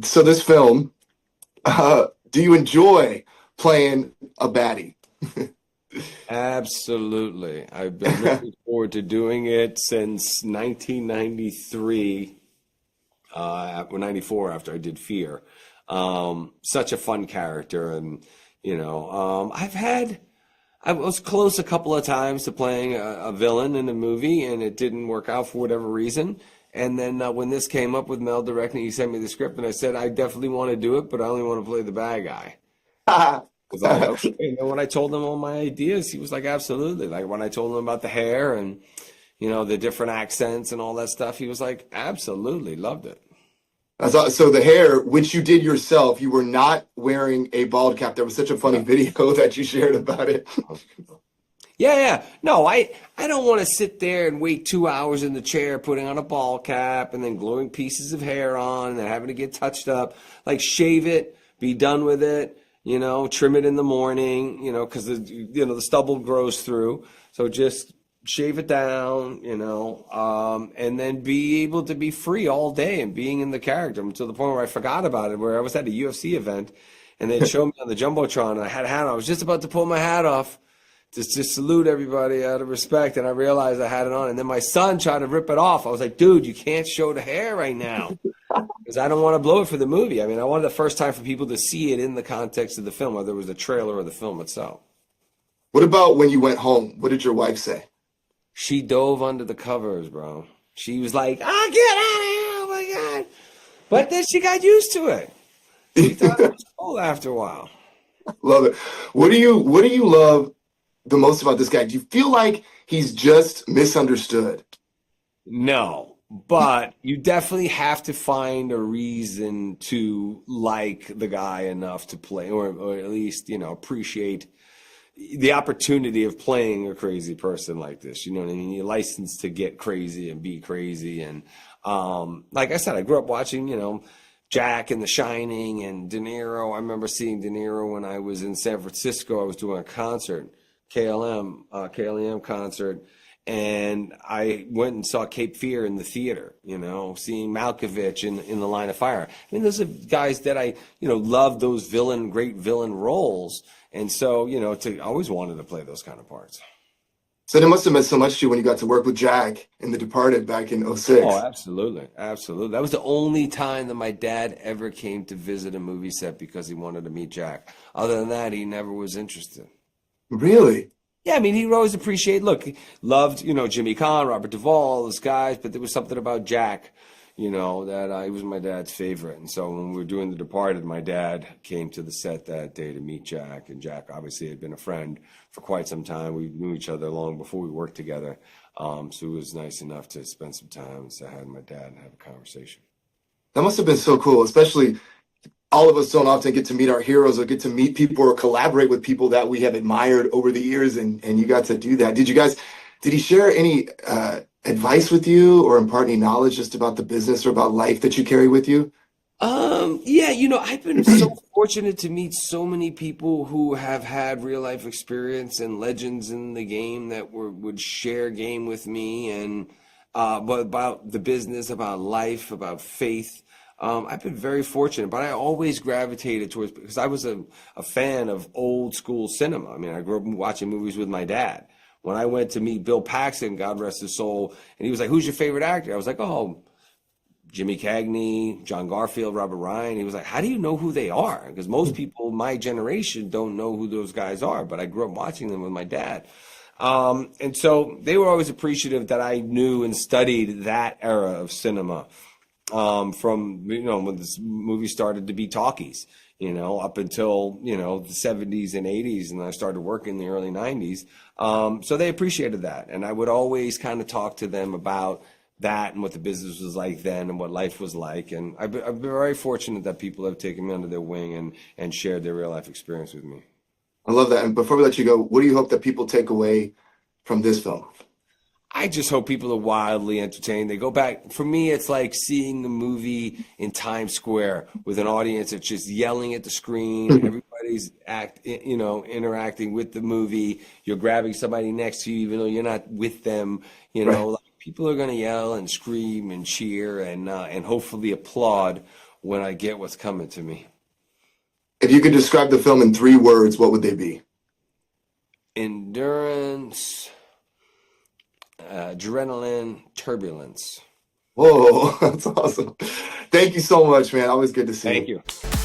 So this film, do you enjoy playing a baddie? Absolutely. I've been looking forward to doing it since 1993, or 94 after I did Fear. Such a fun character. And, I was close a couple of times to playing a villain in a movie, and it didn't work out for whatever reason. And then when this came up with Mel directing, he sent me the script, and I said, I definitely want to do it, but I only want to play the bad guy. Because I'm like, okay. And then when I told him all my ideas, he was like, absolutely. Like when I told him about the hair and, the different accents and all that stuff, he was like, absolutely, loved it. So the hair, which you did yourself, you were not wearing a bald cap. There was such a funny No. video that you shared about it. Yeah, yeah. No, I don't want to sit there and wait 2 hours in the chair putting on a ball cap and then gluing pieces of hair on and then having to get touched up. Like shave it, be done with it, trim it in the morning, because the stubble grows through. So just shave it down, and then be able to be free all day and being in the character to the point where I forgot about it, where I was at a UFC event and they'd show me on the Jumbotron and I had a hat on. I was just about to pull my hat off just salute everybody out of respect. And I realized I had it on. And then my son tried to rip it off. I was like, dude, you can't show the hair right now because I don't want to blow it for the movie. I mean, I wanted the first time for people to see it in the context of the film, whether it was the trailer or the film itself. What about when you went home? What did your wife say? She dove under the covers, bro. She was like, "Ah, get out of here. Oh my God." But then she got used to it. She thought it was cool after a while. Love it. What do you love the most about this guy? Do you feel like he's just misunderstood? No, but you definitely have to find a reason to like the guy enough to play, or at least, appreciate the opportunity of playing a crazy person like this. You know what I mean? You're licensed to get crazy and be crazy. And like I said, I grew up watching, Jack and The Shining and De Niro. I remember seeing De Niro when I was in San Francisco. I was doing a concert, KLM concert, and I went and saw Cape Fear in the theater, seeing Malkovich in The Line of Fire. I mean, those are guys that I, love those great villain roles. And so, I always wanted to play those kind of parts. So it must have meant so much to you when you got to work with Jack in The Departed back in Oh, '06. absolutely. Absolutely. That was the only time that my dad ever came to visit a movie set because he wanted to meet Jack. Other than that, he never was interested. Really? Yeah, I mean, he always appreciated, look, he loved, Jimmy Caan, Robert Duvall, all those guys, but there was something about Jack, that he was my dad's favorite. And so when we were doing The Departed, my dad came to the set that day to meet Jack. And Jack obviously had been a friend for quite some time. We knew each other long before we worked together. So it was nice enough to spend some time and say hi to my dad and have a conversation. That must have been so cool, especially all of us don't often get to meet our heroes or get to meet people or collaborate with people that we have admired over the years, and you got to do that. Did he share any advice with you or impart any knowledge just about the business or about life that you carry with you? Yeah, I've been so fortunate to meet so many people who have had real life experience and legends in the game that would share game with me and but about the business, about life, about faith. I've been very fortunate, but I always gravitated towards because I was a fan of old school cinema. I mean, I grew up watching movies with my dad. When I went to meet Bill Paxton, God rest his soul, and he was like, "Who's your favorite actor?" I was like, "Oh, Jimmy Cagney, John Garfield, Robert Ryan." He was like, "How do you know who they are?" Because most people my generation don't know who those guys are, but I grew up watching them with my dad. And so they were always appreciative that I knew and studied that era of cinema from when this movie started to be talkies, up until the '70s and '80s, and I started working in the early '90s. So they appreciated that, and I would always kind of talk to them about that and what the business was like then and what life was like. And I've been very fortunate that people have taken me under their wing and shared their real life experience with me. I love that. And before we let you go, what do you hope that people take away from this film? I just hope people are wildly entertained. They go back. For me, it's like seeing a movie in Times Square with an audience that's just yelling at the screen. Everybody's interacting with the movie. You're grabbing somebody next to you, even though you're not with them. Right. Like people are going to yell and scream and cheer and hopefully applaud when I get what's coming to me. If you could describe the film in 3 words, what would they be? Endurance, adrenaline, turbulence. Whoa, that's awesome. Thank you so much, man. Always good to see Thank you. you.